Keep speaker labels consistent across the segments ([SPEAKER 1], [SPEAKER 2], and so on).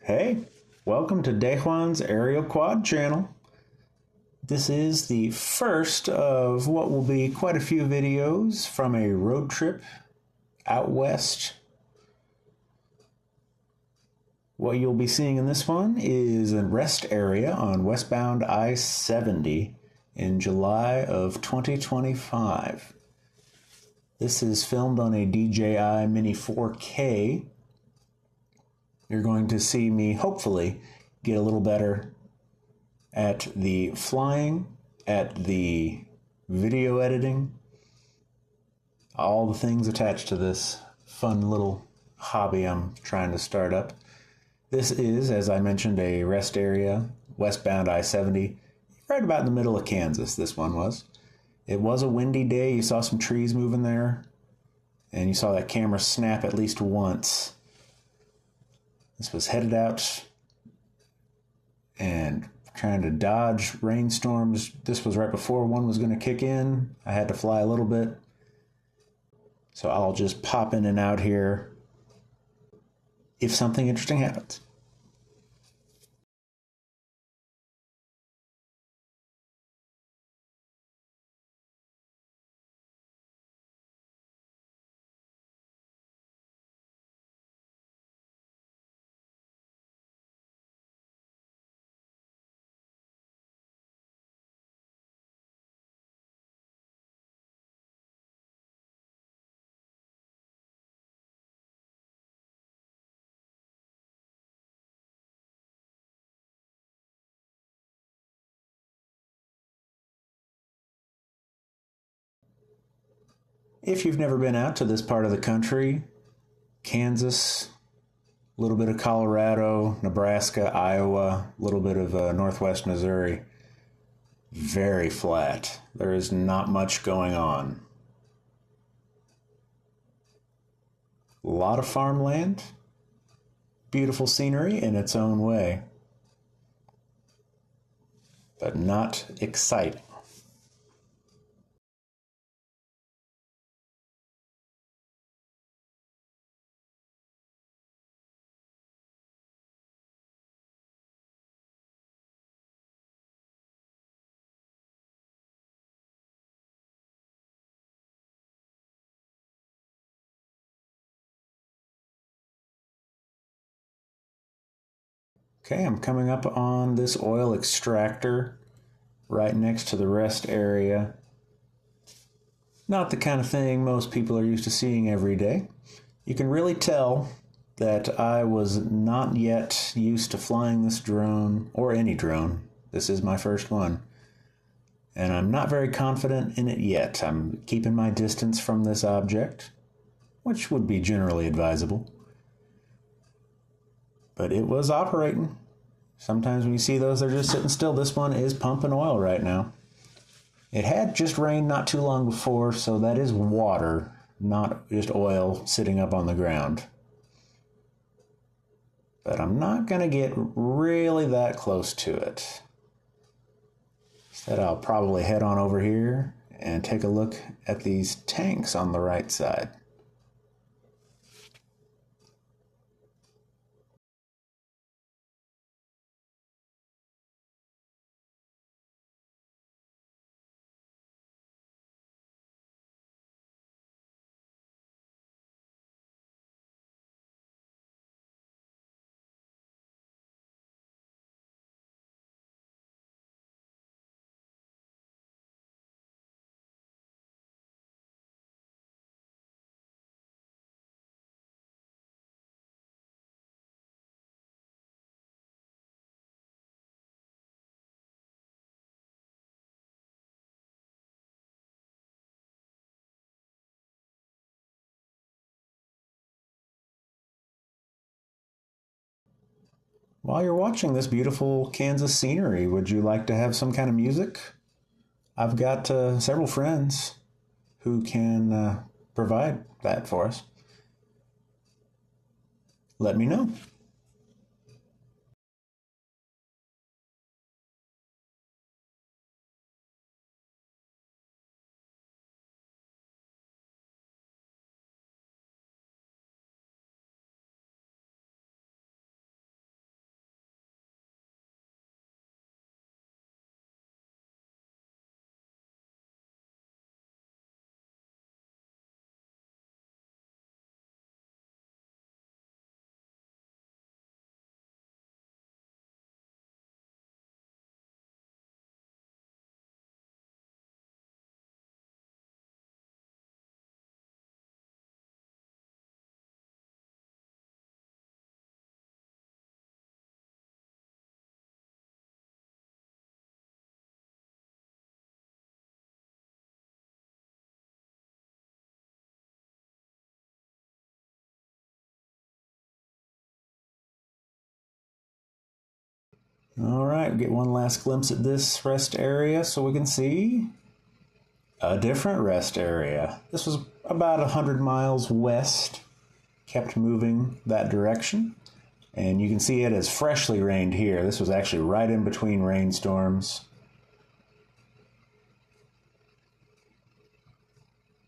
[SPEAKER 1] Hey, welcome to Dejuan's Aerial Quad channel. This is the first of what will be quite a few videos from a road trip out west. What you'll be seeing in this one is a rest area on westbound I-70 in July of 2025. This is filmed on a DJI Mini 4K. You're going to see me, hopefully, get a little better at the flying, at the video editing, all the things attached to this fun little hobby I'm trying to start up. This is, as I mentioned, a rest area, westbound I-70, right about in the middle of Kansas, this one was. It was a windy day. You saw some trees moving there, and you saw that camera snap at least once. This was headed out and trying to dodge rainstorms. This was right before one was going to kick in. I had to fly a little bit. So I'll just pop in and out here if something interesting happens. If you've never been out to this part of the country, Kansas, a little bit of Colorado, Nebraska, Iowa, a little bit of northwest Missouri, very flat. There is not much going on. A lot of farmland, beautiful scenery in its own way, but not exciting. Okay, I'm coming up on this oil extractor right next to the rest area. Not the kind of thing most people are used to seeing every day. You can really tell that I was not yet used to flying this drone, or any drone. This is my first one. And I'm not very confident in it yet. I'm keeping my distance from this object, which would be generally advisable. But it was operating. Sometimes when you see those, they're just sitting still. This one is pumping oil right now. It had just rained not too long before, so that is water, not just oil sitting up on the ground. But I'm not going to get really that close to it. Instead, I'll probably head on over here and take a look at these tanks on the right side. While you're watching this beautiful Kansas scenery, would you like to have some kind of music? I've got several friends who can provide that for us. Let me know. All right, get one last glimpse at this rest area so we can see a different rest area. This was about 100 miles west, kept moving that direction. And you can see it has freshly rained here. This was actually right in between rainstorms.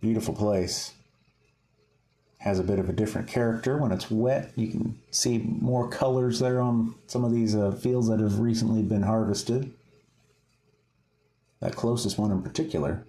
[SPEAKER 1] Beautiful place. Has a bit of a different character when it's wet. You can see more colors there on some of these fields that have recently been harvested. That closest one in particular.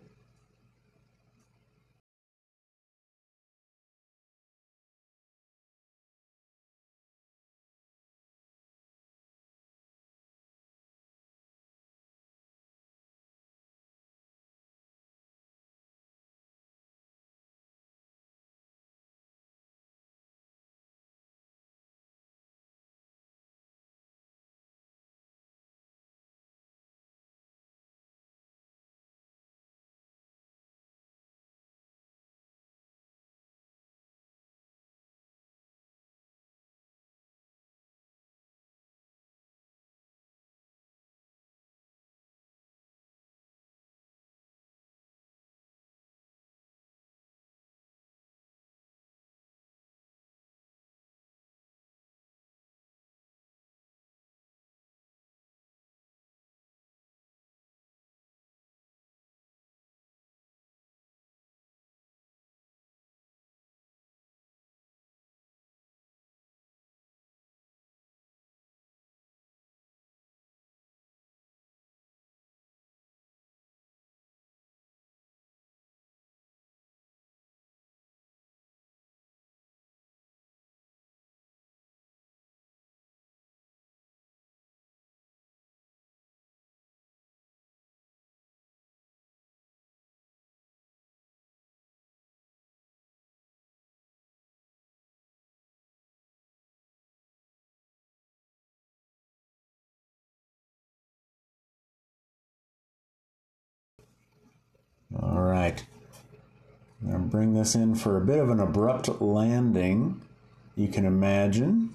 [SPEAKER 1] All right. I'm going to bring this in for a bit of an abrupt landing. You can imagine.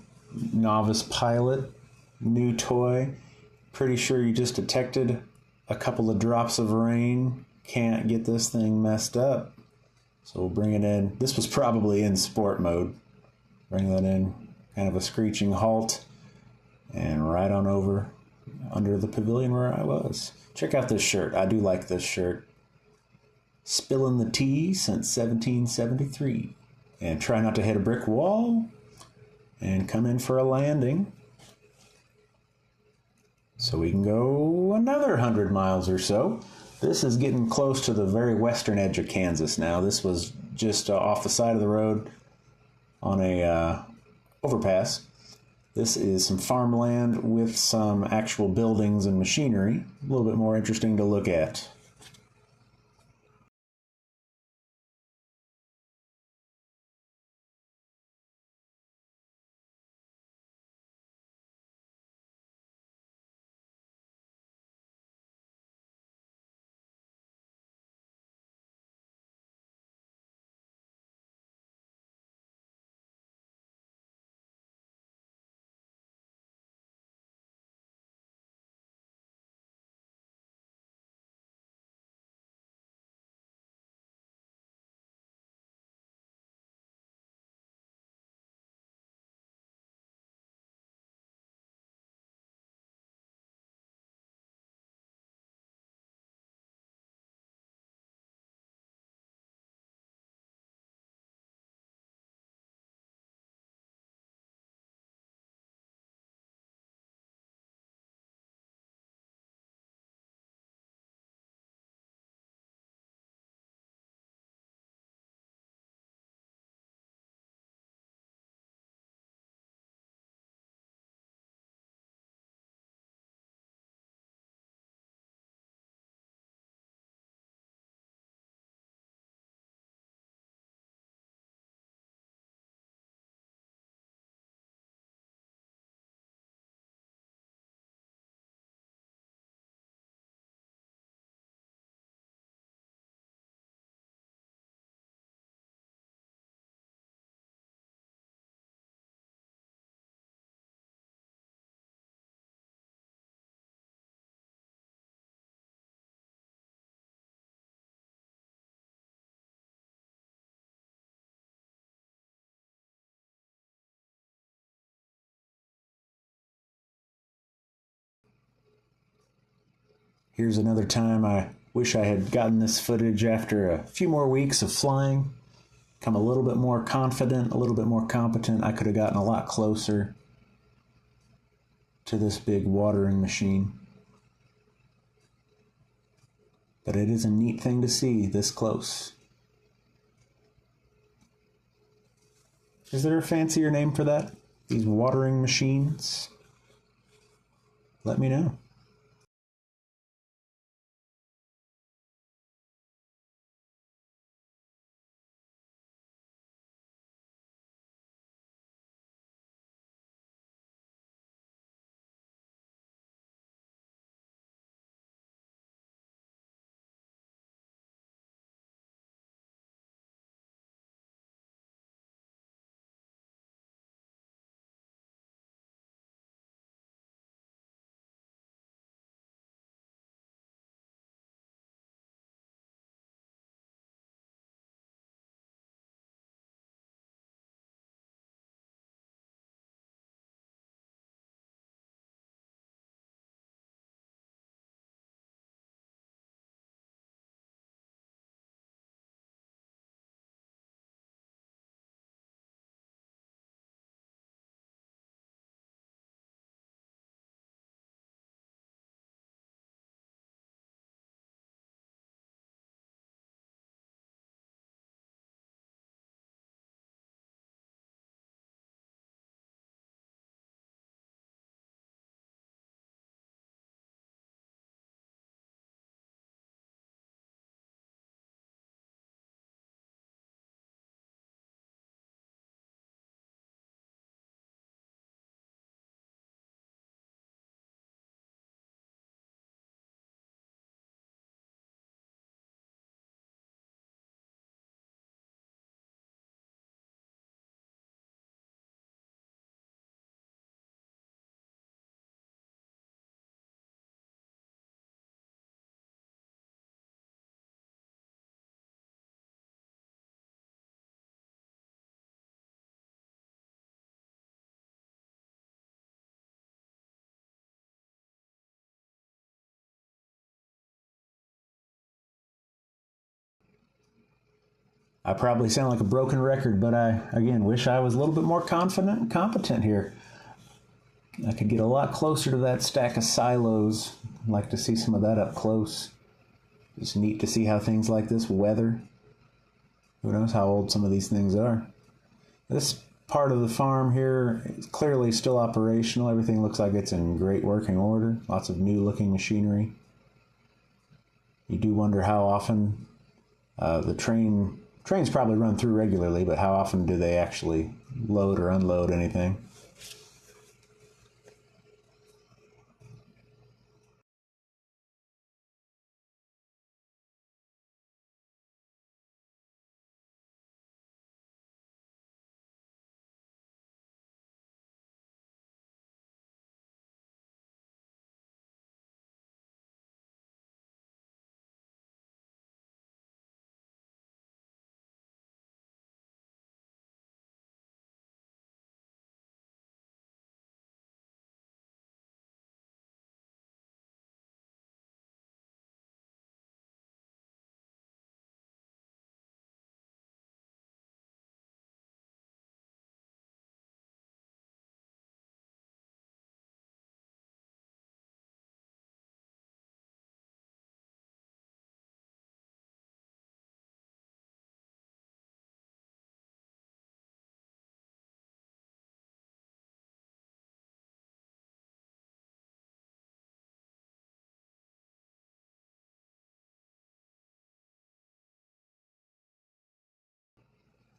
[SPEAKER 1] Novice pilot, new toy. Pretty sure you just detected a couple of drops of rain. Can't get this thing messed up. So we'll bring it in. This was probably in sport mode. Bring that in, kind of a screeching halt, and right on over under the pavilion where I was. Check out this shirt. I do like this shirt. Spilling the tea since 1773. And try not to hit a brick wall. And come in for a landing. So we can go another 100 miles or so. This is getting close to the very western edge of Kansas now. This was just off the side of the road on a overpass. This is some farmland with some actual buildings and machinery. A little bit more interesting to look at. Here's another time I wish I had gotten this footage after a few more weeks of flying. Come a little bit more confident, a little bit more competent. I could have gotten a lot closer to this big watering machine. But it is a neat thing to see this close. Is there a fancier name for that? These watering machines? Let me know. I probably sound like a broken record, but I, again, wish I was a little bit more confident and competent here. I could get a lot closer to that stack of silos. I'd like to see some of that up close. It's neat to see how things like this weather. Who knows how old some of these things are. This part of the farm here is clearly still operational. Everything looks like it's in great working order. Lots of new looking machinery. You do wonder how often the trains probably run through regularly, but how often do they actually load or unload anything?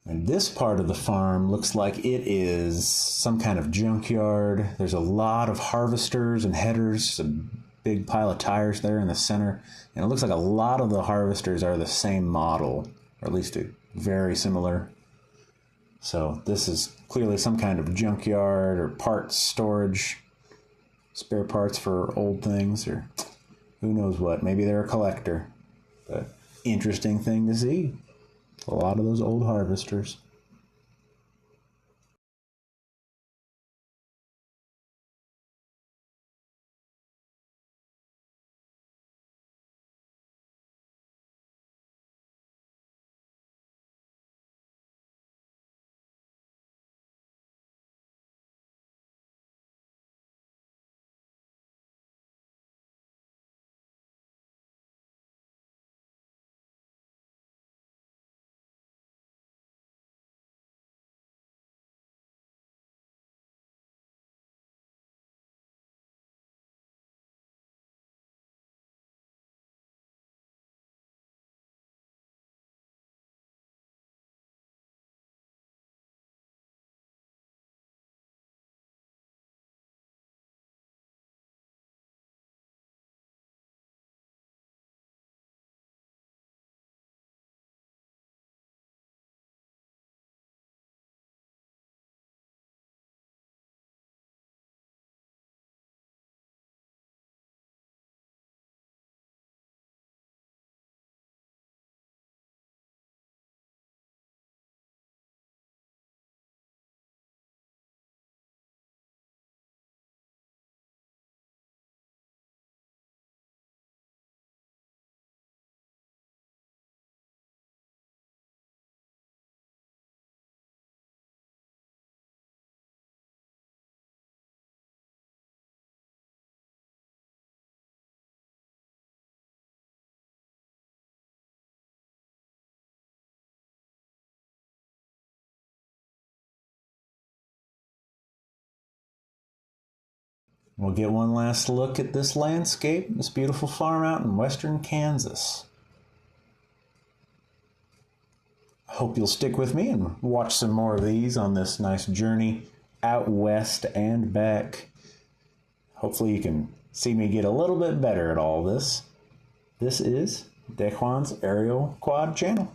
[SPEAKER 1] And this part of the farm looks like it is some kind of junkyard. There's a lot of harvesters and headers, a big pile of tires there in the center. And it looks like a lot of the harvesters are the same model, or at least very similar. So this is clearly some kind of junkyard or parts storage, spare parts for old things, or who knows what. Maybe they're a collector. But interesting thing to see. A lot of those old harvesters. We'll get one last look at this landscape, this beautiful farm out in western Kansas. I hope you'll stick with me and watch some more of these on this nice journey out west and back. Hopefully you can see me get a little bit better at all this. This is Dejuan's Aerial Quad channel.